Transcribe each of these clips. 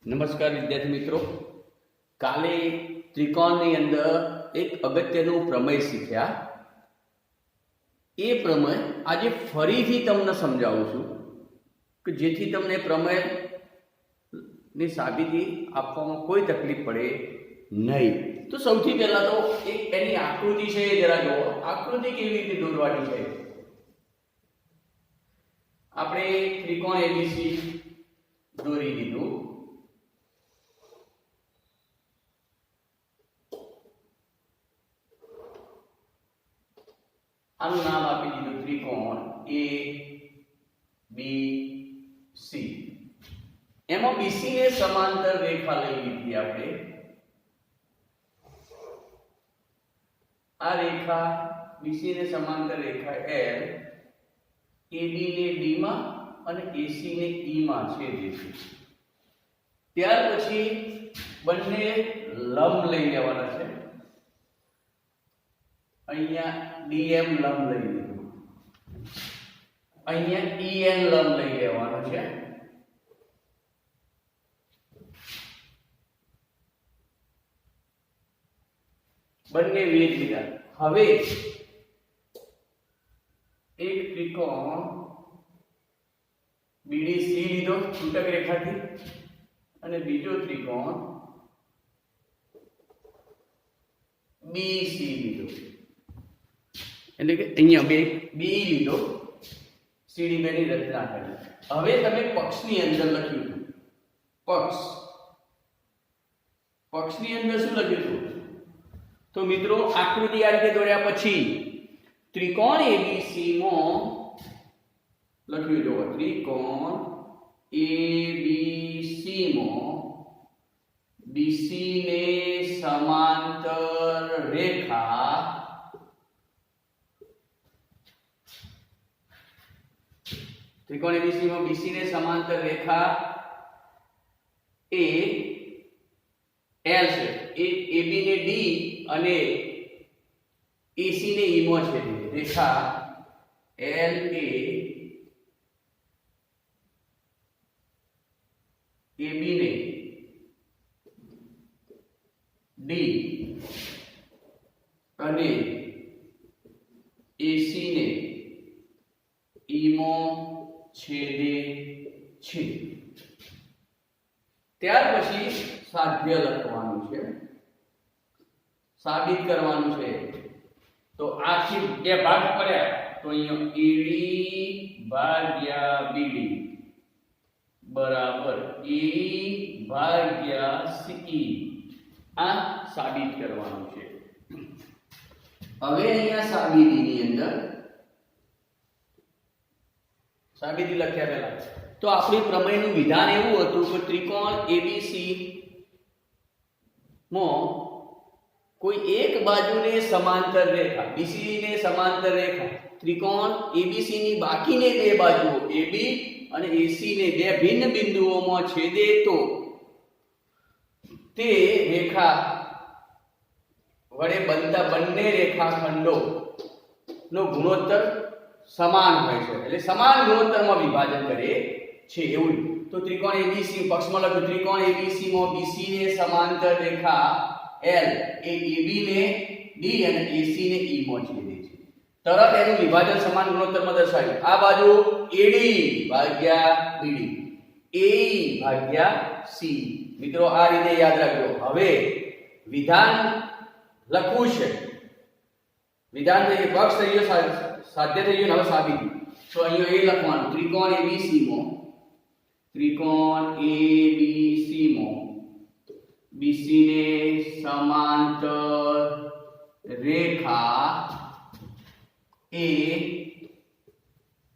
નમસ્કાર વિદ્યાર્થી મિત્રો, કાલે ત્રિકોણની અંદર એક અગત્યનું પ્રમેય શીખ્યા. એ પ્રમેય આજે ફરીથી તમને સમજાવું છું કે જેથી તમને પ્રમેયની સાબિતી આપવામાં કોઈ તકલીફ પડે નહીં. તો સૌથી પહેલા તો એક એની આકૃતિ છે એ જરા જુઓ. આકૃતિ કેવી રીતે દોરવાની છે. આપણે ત્રિકોણ એબીસી દોરી દીધું. આનું નામ આપી દીધું ત્રિકોણ એ બી સી. એમાં બીસી ને સમાંતર રેખા લઈ લીધી આપણે. આ રેખા બીસી ને સમાંતર રેખા એલ એબી ને ડી માં અને એસી ને ઈ માં છેદે છે. ત્યાર પછી બંને લંબ લઈ લેવાના છે. અહીંયા ડીએમ લંબ લઈ લીધું, અહીંયા ઈએન લંબ લઈ લેવાનો છે. બંને વેધ લીધા. હવે એક ત્રિકોણ બીડીસી લીધો છૂટક રેખાથી અને બીજો ત્રિકોણ બીસી લીધો, એટલે કે અહીંયા બે બી લીધો. સીડી બે ની રચના કરી. હવે તમે પક્ષની અંદર લખ્યું હતું. પક્ષની અંદર શું લખ્યું હતું? તો મિત્રો આકૃતિ આ રીતે દોર્યા પછી ત્રિકોણ એબીસી માં લખ્યું જો ત્રિકોણ એબીસી માં બીસી ને સમાંતર રેખા ત્રિકોણ એબીસી માં બીસી ને સમાંતર રેખા એ એલ છે. એ એબી ને ડી અને એસી ને ઈ માં છે. રેખા એલ એ એબી ને ડી અને એસી ને ઈ માં છેદે છે. ત્યાર પછી સાધ્ય લખવાનું છે, સાબિત કરવાનું છે. તો આથી બે ભાગ પડ્યા તો અહીંયા એડી ભાગ્યા બીડી બરાબર એડી ભાગ્યા સી. આ સાબિત કરવાનું છે. હવે અહીંયા સાબિતીની અંદર સાબિતી લખ્યા પહેલા તો આપણી પ્રમેયનું વિધાન એવું હતું કે ત્રિકોણ એબીસી માં કોઈ એક બાજુને સમાંતર રેખા બીસી ને સમાંતર રેખા ત્રિકોણ એબીસી ની બાકીની બે બાજુઓ એબી અને એસી ને બે ભિન્ન બિંદુઓમાં છેદે તો તે રેખા વડે બનતા બંને રેખાખંડો નો ગુણોત્તર સમાન હોય છે, એટલે સમાન ગુણોત્તરમાં વિભાજન કરે છે એવું. તો ત્રિકોણ એબીસી પક્ષમાં લખ્યું ત્રિકોણ એબીસી માં બીસી ને સમાંતર રેખા એલ એ એબી ને ડી અને એસી ને ઈ માં છેદે છે. તરત એનું વિભાજન સમાન ગુણોત્તરમાં દર્શાવ્યું. આ બાજુ એડી ભાગ્યા બીડી એઈ ભાગ્યા સી. મિત્રો આ રીતે યાદ રાખજો. હવે વિધાન લખવું છે. વિધાન થઈ ગયું, પક્ષ થઈ ગયો, સાધ્ય થઈ ગયું. હવે સાબિતી તો અહીંયા એ લખવાનું ત્રિકોણ એબીસી માં બીસી ને સમાંતર રેખા એ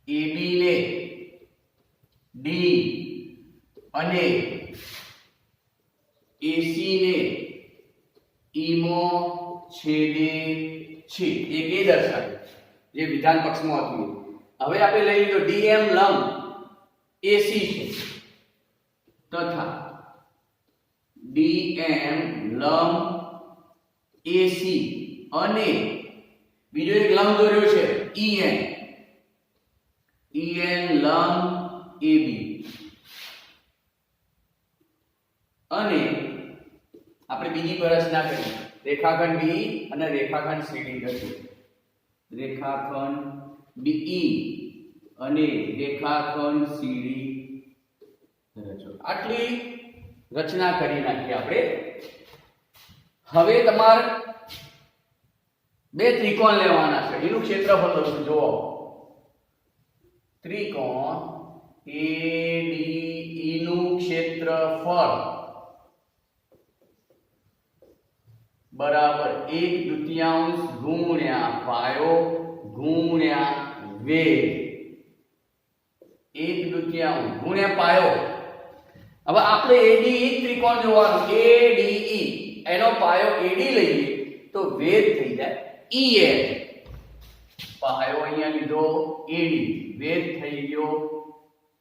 એબી ને ડી અને એસી ને ઈ માં છેદે છે. એક એ દર્શાવે જે વિધાન પક્ષમાં હતું. હવે આપણે લઈ લીધો ડીએમ લંબ એસી છે તથા ડીએમ લંબ એસી અને બીજો એક લંબ દોર્યો છે ઈએન લંબ એબી. અને આપણે બીજી પર રચના કરી, રેખાખંડ BE અને રેખાખંડ CD રચ્યું. રેખાખંડ BE અને રેખાખંડ CD રચ્યો. આટલી રચના કરી નાખી આપણે. હવે તમારે બે ત્રિકોણ લેવાના છે, એનું ક્ષેત્રફળ લખું. જુઓ, ત્રિકોણ ADE નું ક્ષેત્રફળ બરાબર 1/2 ગુણ્યા પાયો ગુણ્યા વેધ. 1/2 ગુણ્યા પાયો. હવે આપણે ADE ત્રિકોણ જોવાનું. ADE એનો પાયો AD લઈએ તો વેધ થઈ જાય EN. પાયો અહીંયા લીધો AD, વેધ થઈ ગયો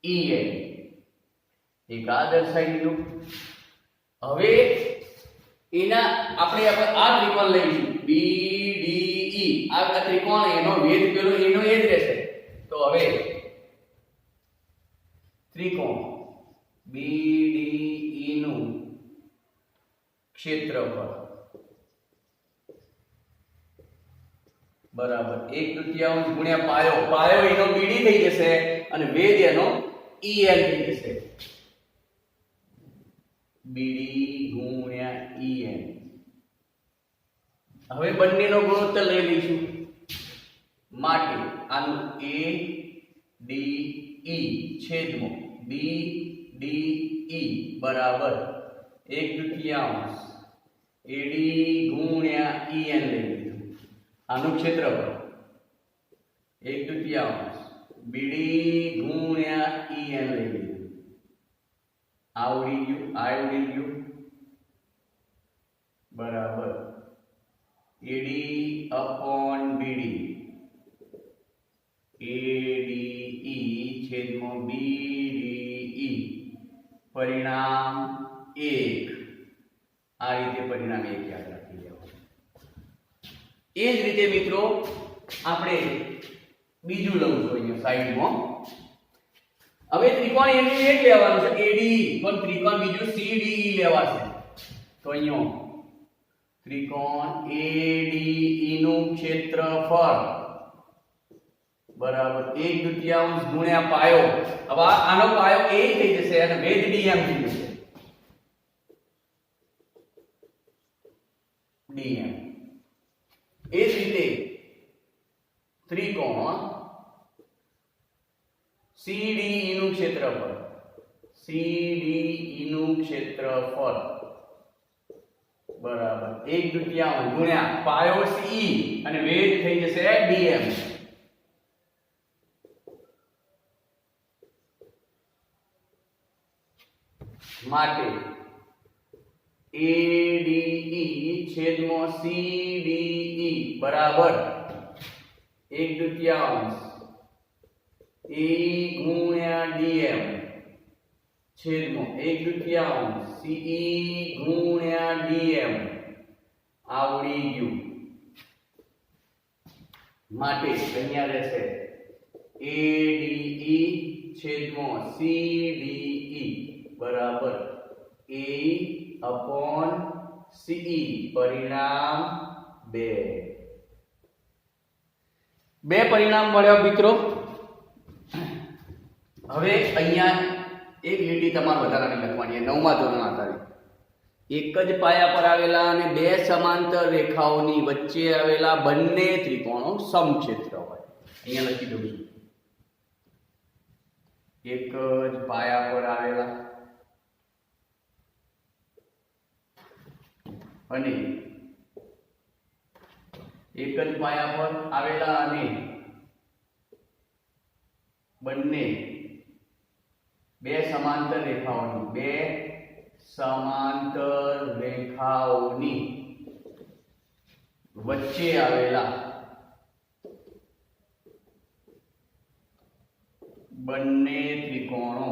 EN. એક આ દર્શાવી દીધું. હવે એના આપણે આ ત્રિકોણ લઈશું BDE. આ ત્રિકોણ એનો વેધ પેલો એનો એ જ રહેશે. તો હવે ત્રિકોણ BDE નું ક્ષેત્રફળ બરાબર 1/2 ગુણ્યા પાયો. પાયો એનો BD થઈ જશે અને વેધ એનો EN થઈ જશે. BD ગુણ્યા EN. હવે બંનેનો ગુણોત્તર લઈ લઈશું. માટે આનું ADE છેદમાં BDE બરાબર 1/2 AD ગુણ્યા EN લઈ લીધું. આનું ક્ષેત્રફળ 1/2 BD ગુણ્યા EN લઈ લીધું. આવડી ગયું બરાબર AD upon BD. ADE છેદમાં BDE. પરિણામ 1. આ રીતે પરિણામ 1 યાદ રાખી લેવાનું. એ જ રીતે મિત્રો આપણે બીજું લઉં છું અહીંયા સાઈડમાં. હવે ત્રિકોણ એનું એક લેવાનું છે ADE, પણ ત્રિકોણ બીજું CDE લેવાશે. તો અહીંયા ત્રિકોણ ADE નું ક્ષેત્રફળ બરાબર 1/2 ગુણ્યા પાયો. હવે આનો પાયો A થઈ જશે અને વેધ DM થઈ જશે. DM. એ જ રીતે ત્રિકોણ CDE નું ક્ષેત્રફળ બરાબર 1/2 ગુણ્યા પાયો CE અને વેધ થઈ જશે DM. માટે ADE છેદમાં CDE બરાબર 1/2 AE ગુણ્યા DM છેદમાં 1/2 CE ગુણ્યા DM. આવડી ગયું. માટે અહીંયા રહેશે ADE છેદમાં CDE બરાબર AE upon CE. પરિણામ 2. બે પરિણામ મળ્યા મિત્રો. હવે અહીંયા એક લીટી તમારે વધારાની લખવાની છે 9મા ધોરણ આધારિત. એક જ પાયા પર આવેલા અને બે સમાંતર રેખાઓની વચ્ચે આવેલા બંને ત્રિકોણો સમક્ષેત્ર હોય. અહીંયા લખી દઉં છું. એક જ પાયા પર આવેલા અને એક જ પાયા પર આવેલા અને બંને બે સમાંતર રેખાઓની વચ્ચે આવેલા બંને ત્રિકોણો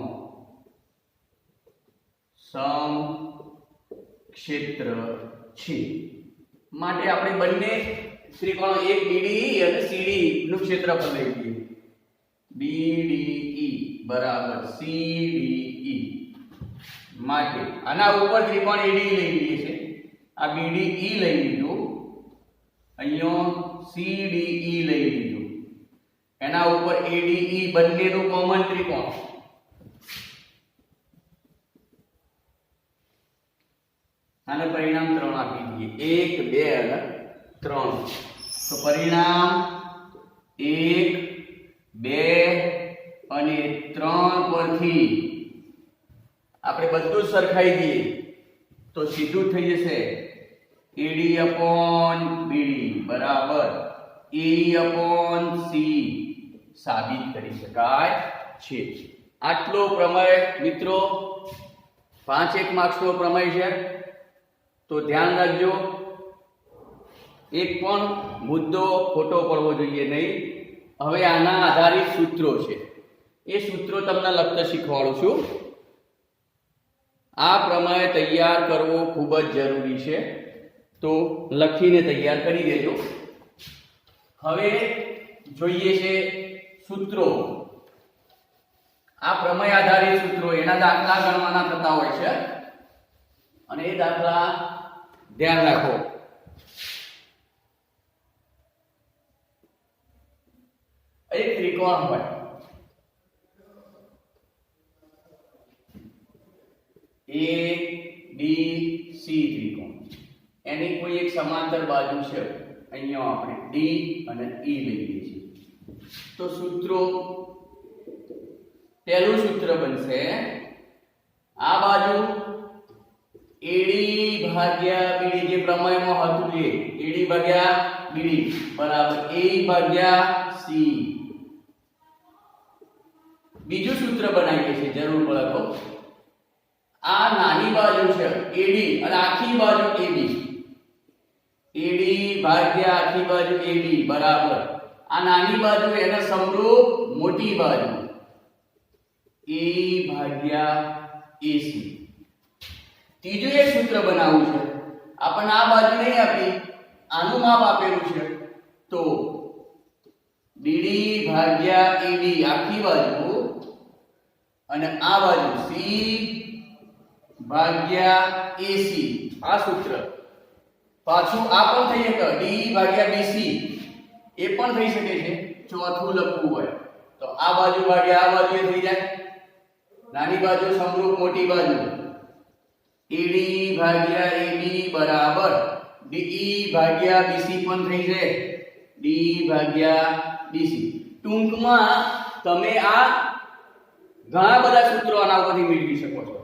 સમક્ષેત્ર છે. માટે આપણે બંને ત્રિકોણો એક BDE અને CDE નું ક્ષેત્રફળ લઈ લઈએ. BDE બરાબર CDE માટે આના ઉપર ત્રિકોણ ADE લઈ લઈએ છે, આ BDE લઈ લીધું, અહીંયા CDE લઈ લીધું, એના ઉપર ADE બંનેનું કોમન ત્રિકોણ, આને પરિણામ 3 આપી દઈએ, 1 2 અને 3. તો પરિણામ 1 2 અને 3 પરથી આપણે બધું સરખાઈ દઈએ તો સીધું થઈ જશે AD upon BD બરાબર AE upon C સાબિત કરી શકાય છે. આટલો પ્રમેય મિત્રો 5 માર્ક્સનો પ્રમેય છે, તો ધ્યાન રાખજો, એક પણ મુદ્દો ખોટો પડવો જોઈએ નહીં. હવે આના આધારિત સૂત્રો છે, એ સૂત્રો તમને લખતા શીખવાડું છું. આ પ્રમેય તૈયાર કરવો ખૂબ જ જરૂરી છે, તો લખીને તૈયાર કરી દેજો. હવે જોઈએ છે સૂત્રો. આ પ્રમેય આધારિત સૂત્રો, એના દાખલા ગણવાના થતા હોય છે, અને એ દાખલા ધ્યાન રાખો. એક ત્રિકોણ હોય, ABC ત્રિકોણ, એની કોઈ એક સમાંતર બાજુ છે, અહીંયા આપણે D અને E લઈએ છીએ. તો સૂત્રો, પહેલું સૂત્ર બનશે આ બાજુ AD ભાગ્યા BD, જે પ્રમેયમાં હતું એ AD ભાગ્યા BD બરાબર AE ભાગ્યા C. બીજું સૂત્ર બનાવીએ છીએ જરૂર પડે તો, આ નાની બાજુ છે AD અને આખી બાજુ AB, AD ભાગ્યા આખી બાજુ AB બરાબર આ નાની બાજુ એને સમરૂપ મોટી બાજુ AE ભાગ્યા AC. ત્રીજું એક સૂત્ર બનાવવું છે, આપણને આ બાજુ નહીં આપી, આનું માપ આપેલું છે, તો BD ભાગ્યા AD આખી બાજુ અને આ બાજુ C ભાગ્યા AC. આ સૂત્ર પાછું આ પણ થઈ શકે, D ભાગ્યા BC એ પણ થઈ શકે છે. ચોથું લખવું હોય તો આ બાજુ ભાગ્યા આ બાજુ થઈ જાય, નાની બાજુ સમરૂપ મોટી બાજુ AD ભાગ્યા AB બરાબર DE ભાગ્યા BC પણ થઈ જાય, D ભાગ્યા BC. ટૂંકમાં તમે આ ઘણા બધા સૂત્રો આના ઉપરથી મેળવી શકો છો.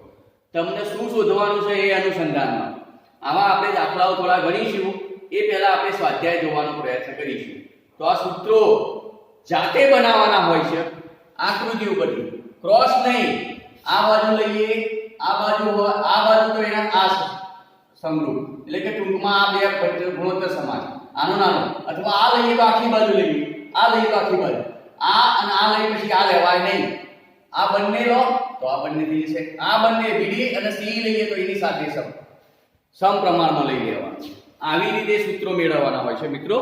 તમને શું શોધવાનું છે એ અનુસંધાનમાં આમાં આપણે દાખલાઓ થોડા ગણીશું, એ પહેલા આપણે સ્વાધ્યાય જોવાનો પ્રયત્ન કરીશું. તો આ સૂત્રો જાતે બનાવવાના હોય છે, આકૃતિ ઉપરથી, ક્રોસ નહીં. આ બાજુ લઈએ, આ બાજુ હોય, આ બાજુ તો એના આ સમરૂપ, એટલે કે ટૂંકમાં આ બે ગુણોત્તર સમાન, આનો નાનો, અથવા આ લઈએ તો આખી બાજુ લઈએ, આ લઈએ તો આખી બાજુ, આ અને આ લઈ પછી આ લેવાય નહીં. આ બંને લો તો આ બંને થઈ જશે, આ બંને BD અને C લઈએ તો એની સાથે સમપ્રમાણમાં લઈ લેવાના. આવી રીતે સૂત્રો મેળવવાના હોય છે મિત્રો.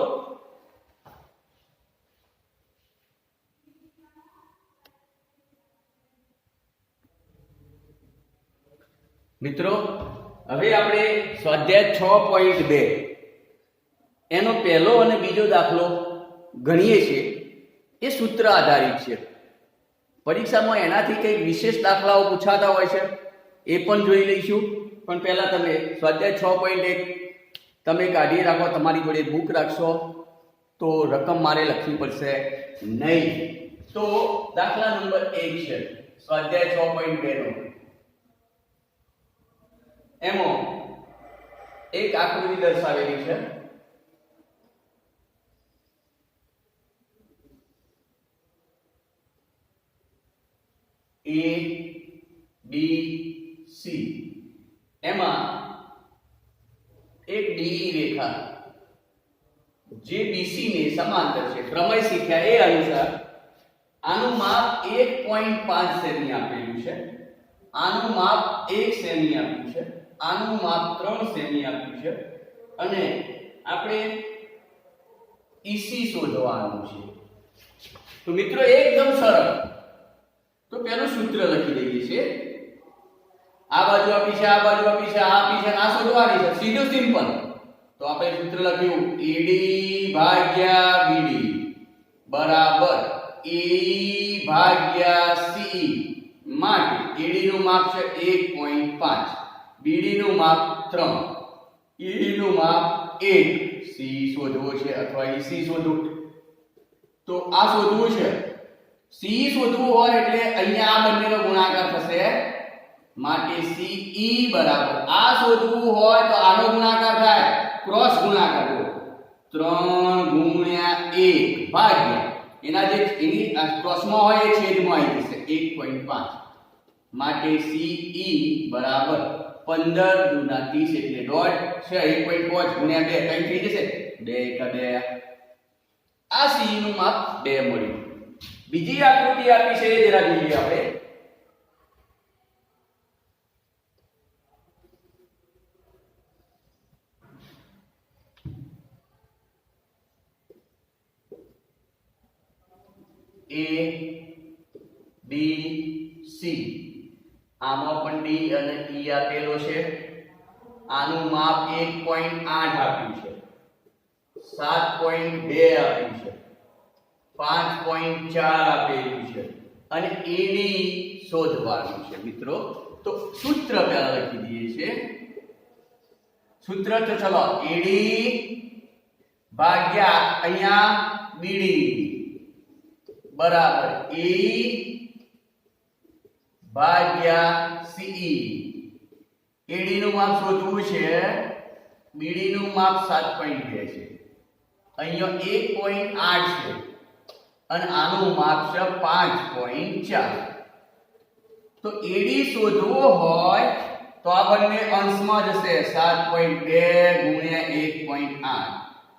મિત્રો હવે આપણે સ્વાધ્યાય 6.2 એનો પહેલો અને બીજો દાખલો ગણીએ છીએ. એ સૂત્ર આધારિત છે. પરીક્ષામાં એનાથી કંઈક વિશેષ દાખલાઓ પૂછાતા હોય છે, એ પણ જોઈ લઈશું. પણ પહેલા તમે સ્વાધ્યાય 6.1 તમે કાઢી રાખો, તમારી જોડે બુક રાખશો તો રકમ મારે લખવી પડશે નહીં. તો દાખલા નંબર 1 છે સ્વાધ્યાય 6.2 નો. એમાં એક આકૃતિ દર્શાવેલી છે. ABC એમાં એક DE રેખા જે BC ને સમાંતર છે. પ્રમેય શીખ્યા એ અનુસાર આનું માપ 1.5 સેમી આપેલું છે, આનું માપ 1 સેમી આપ્યું છે, આનું માપ 3 સેમી આપ્યું છે, અને આપણે EC શોધવાનું છે. તો મિત્રો એકદમ સરળ. તો પહેલું સૂત્ર લખી દઈએ છીએ. આ બાજુ આપી છે, આ બાજુ આપી છે, આ આપી છે, આ શોધવાની છે. સીધું સિમ્પલ. તો આપણે સૂત્ર લખ્યું AD ભાગ્યા BD બરાબર AE ભાગ્યા CE માટે AD નું માપ છે 1.5, BD નું માપ 3, EE નું માપ 1. CE શોધવો છે અથવા EC શોધવું, તો આ શોધવું છે. CE શોધવું હોય એટલે અહીંયા આ બંનેનો ગુણાકાર થશે માટે CE બરાબર આ શોધવું હોય તો આનો ગુણાકાર થાય, ક્રોસ ગુણાકાર 3 ગુણ્યા 1 ભાગ્યા એના જે એની ક્રોસમાં હોય એ છેદમાં આવી જશે 1.5 માટે CE બરાબર 15 ગુણ્યા 30 એટલે દોઢ છે. 1.5 ગુણ્યા 2 કઈ થઈ જશે 2 * 2. આ CE નું માપ 2 મળ્યું. બીજી આકૃતિ આપી છે જરા જોઈએ આપણે. A B C આમાં પણ D અને E આપેલો છે. આનું માપ 1.8 આપ્યું છે, 7.2 આપ્યું છે, 5.4 આપેલું છે અને AD શોધવાનું છે મિત્રો. તો સૂત્ર પહેલા લખી દઈએ છે. સૂત્ર તો ચલો AD ભાગ્યા અહીંયા BD બરાબર AE ભાગ્યા CE. AD નું માપ શોધવું છે, BD નું માપ 7.2 છે, અહીંયા 1.8 છે અને આનું માપ છે 5.4. તો AD શોધવો હોય તો આ બંને અંશમાં જશે 7.2 ગુણ્યા 1.8.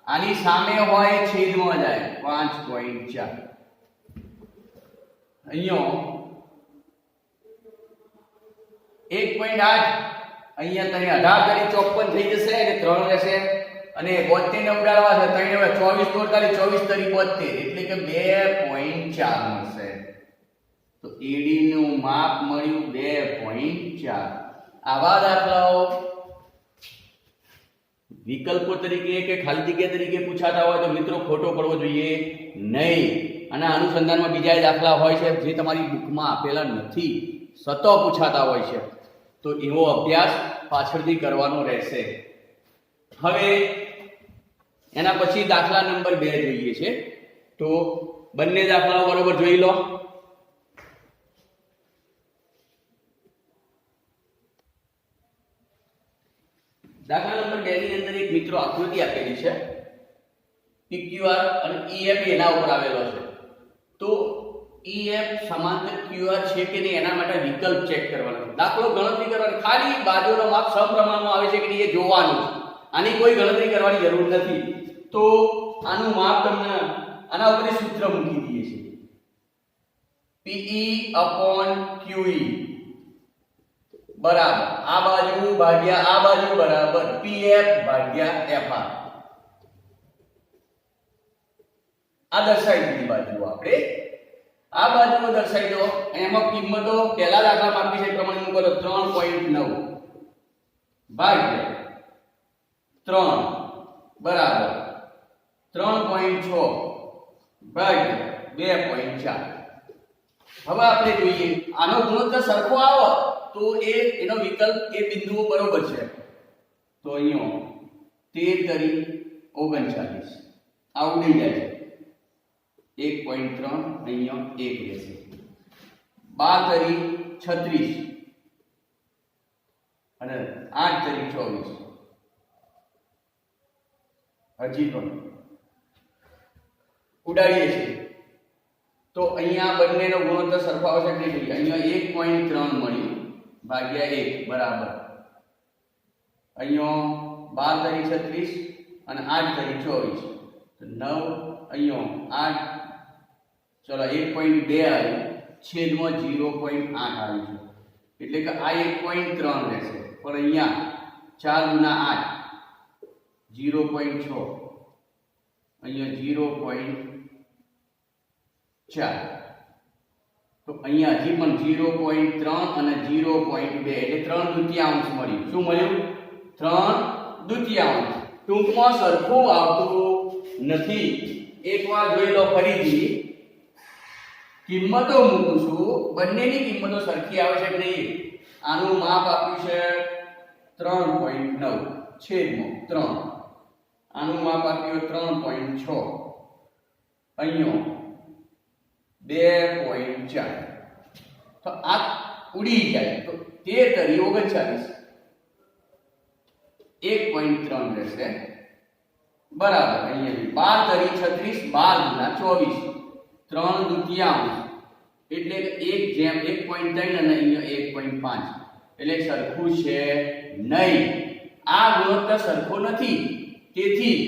આની સામે હોય છેદમાં જાય 5.4. અહીંયા 1.8 અહીંયા તને 18 તારી 54 થઈ જશે અને 3 રહેશે અને 72 ને ઉડાડવા છે 3 હવે 24 તારી 24 તારી 72 એટલે કે 2.4 મળશે. તો AD નું માપ મળ્યું 2.4. આવા દાખલાઓ વિકલ્પો તરીકે કે ખાલી જગ્યા તરીકે પૂછાતા હોય તો મિત્રો ખોટો પડવો જોઈએ નહીં. અને અનુસંધાનમાં બીજા દાખલા હોય છે જે તમારી બુકમાં આપેલા નથી, સતો પૂછાતા હોય છે, તો એવો અભ્યાસ પાછળથી કરવાનો રહેશે. હવે એના પછી દાખલા નંબર 2 જોઈએ છે. તો બંને દાખલાઓ બરોબર જોઈ લો. દાખલા નંબર 2 ની અંદર એક મિત્રો આકૃતિ આપેલી છે. PQR અને EF એના ઉપર આવેલો છે. તો EF સમાંતર QR છે કે નહીં એના માટે વિકલ્પ ચેક કરવાનો. દાખલો ગણતરી કરવાની, ખાલી બાજુનો માપ સમપ્રમાણમાં આવે છે કે નહીં એ જોવાનું છે. આની કોઈ ગણતરી કરવાની જરૂર નથી. તો આનું માપ તમને આના ઉપર સૂત્ર મૂકી દઈએ છીએ. PE/QE બરાબર આ બાજુ ભાગ્યા આ બાજુ બરાબર PF ભાગ્યા FR. આ દર્શાવી દીધી બાજુ આપણે. આ બાજુમાં દર્શાવી દો. એમાં કિંમતો પહેલા દાખલામાં આપી છે પ્રમાણે મૂકો તો 3.9 ભાગ્યા 3 બરાબર 3.6 ભાગ્યા 2.4. હવે આપણે જોઈએ આનો ગુણોત્તર સરખો આવો તો એનો વિકલ્પ એ બિંદુઓ બરોબર છે. તો અહીંયા 13 તરી 39 આ ઉડી જાય છે. 1.3 અહીંયા 1 રહેશે. 12 તરી 36 અને 8 તરી 24 હજી પણ ઉડાડીએ છીએ. તો અહીંયા બંનેનો ગુણોત્તર સરખો આવશે કે નહીં? અહીંયા 1.3 મળ્યું ભાગ્યા 1 બરાબર અહીંયા 12 તરી 36 અને 8 તરી 24 તો 9 અહીંયા 8 ચલો 1.2 આવ્યું છેદમાં 0.8 આવ્યું છે એટલે કે આ 1.3 રહેશે. પણ અહીંયા 4 ગુણ્યા 8 0.6 અહીંયા 0.4 તો અહીંયા હજી પણ 0.3 અને 0.2 એટલે 3/2 મળ્યું. શું મળ્યું? 3/2. ટૂંકમાં સરખું આવતું નથી. એકવાર જોઈ લો ફરીથી. કિંમતો મૂકું છું, બંનેની કિંમતો સરખી આવે છે કે નહીં. આનું માપ આપ્યું છે 3.9 છેદમાં 3. આનું માપ આપ્યું 3.6. અહીંયા 2.4. તો આ ઉડી જાય તો 13 * 39 1.3 રહેશે. બરાબર. અહીંયા 12 * 36 12 × 24 3/2 એટલે કે 1/1.3 અને અહીંયા 1.5 એટલે સરખું છે નહીં. આ ગુણોત્તર સરખો નથી. તેથી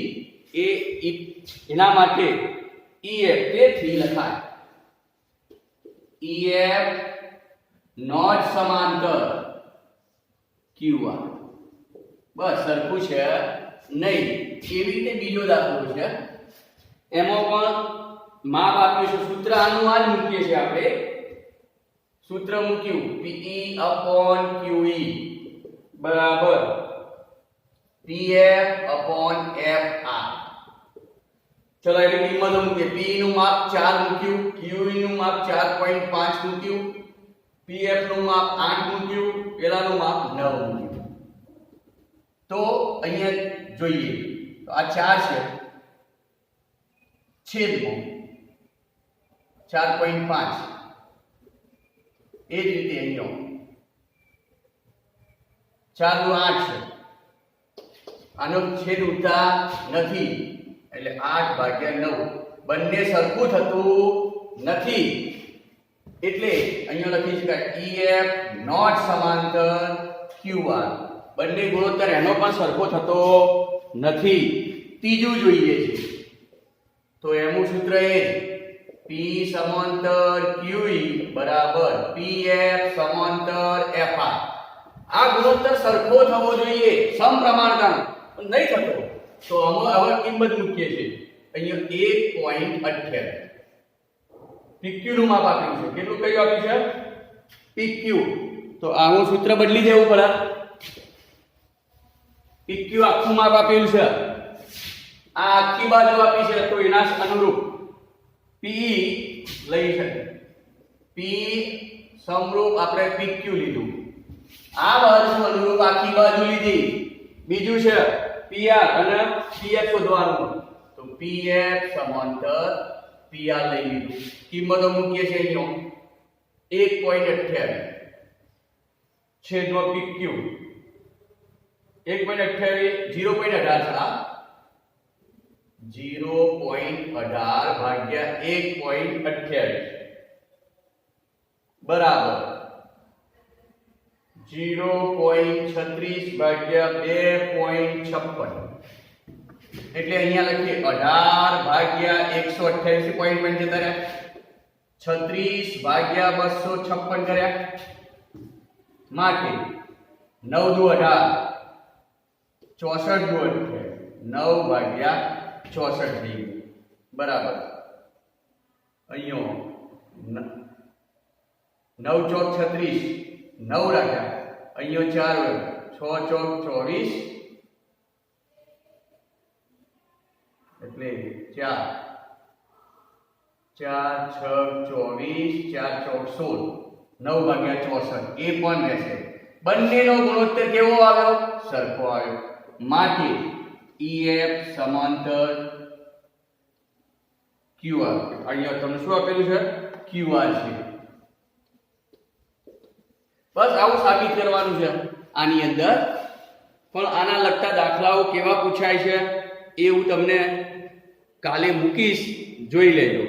એના માટે EF તેથી લખાય EF નોટ સમાંતર QR. બસ સરખું છે નહીં. કેવી રીતે બીજો દાખલો છે, એમાં પણ માપ આપ્યું છે. સૂત્ર આનું આ જ મૂકીએ છીએ આપણે. સૂત્ર મૂક્યું PE/QE બરાબર PF/FR. ચલો એટલે કિંમતો મૂકીએ. P નું માપ 4 મૂક્યું, QE નું માપ 4.5 મૂક્યું, PF નું માપ 8 મૂક્યું, પેલાનું માપ 9 મૂક્યું. તો અહીંયા જોઈએ તો આ 4 છે છેદમાં 4.5. એ જ રીતે અહીંયા 4 નું 8 છે. આનો છેદ ઉડતા નથી એટલે 8/9. બંને સરખું થતું નથી એટલે અહીંયા લખી શકાય EF નોટ સમાંતર QR. બંને ગુણોત્તર એનો પણ સરખો થતો નથી. ત્રીજું જોઈએ છે તો એનું સૂત્ર એ P સમાંતર QE બરાબર PF સમાંતર FR. આ ગુણોત્તર સરખો થવો જોઈએ, સમપ્રમાણતાનો. નહીં થતો તો હવે કિંમત મૂકીએ છીએ. અહીંયા 1.28 PQ નું માપ આપ્યું છે. કેટલું કયું આપ્યું છે? PQ. તો આનું સૂત્ર બદલી દેવું પડે. PQ આખું માપ આપેલું છે, આ આખી બાજુ આપી છે તો એના અનુરૂપ PE લઈ શકે. P સમરૂપ આપણે PQ લીધું, આ બાજુ અનુરૂપ આખી બાજુ લીધી. બીજું છે PR અને PF શોધવાનું. તો PF સમાંતર PR લઈ લીધું. કિંમતો મૂકીએ છીએ અહીંયા 1.28 છેદમાં PQ 1.28 0.18 ભાગ્યા 1.28 બરાબર 0.36 ભાગ્યા 2.56. એટલે અહીંયા લખીએ 18 ભાગ્યા 128 પોઈન્ટ પોઈન્ટ જતા રહ્યા, 36 ભાગ્યા 256 કર્યા, માટે 9 દુ 18 64 દુ 9 ભાગ્યા 64 થઈ ગયું બરાબર. અહીંયા 9 ચોક 36 9 રાખ્યા, અહીંયા 4 6 ચોક 24 એટલે 4 4 6 24 4 ચોક 16 9 ભાગ્યા 64 એ પણ રહેશે. બંનેનો ગુણોત્તર કેવો આવ્યો? સરખો આવ્યો. માટે EF સમાંતર QR. અહીંયા તમને શું આપેલું છે? QR છે. બસ આવું સાબિત કરવાનું છે આની અંદર. પણ આના લગતા દાખલાઓ કેવા પૂછાય છે એ હું તમને કાલે મૂકીશ, જોઈ લેજો.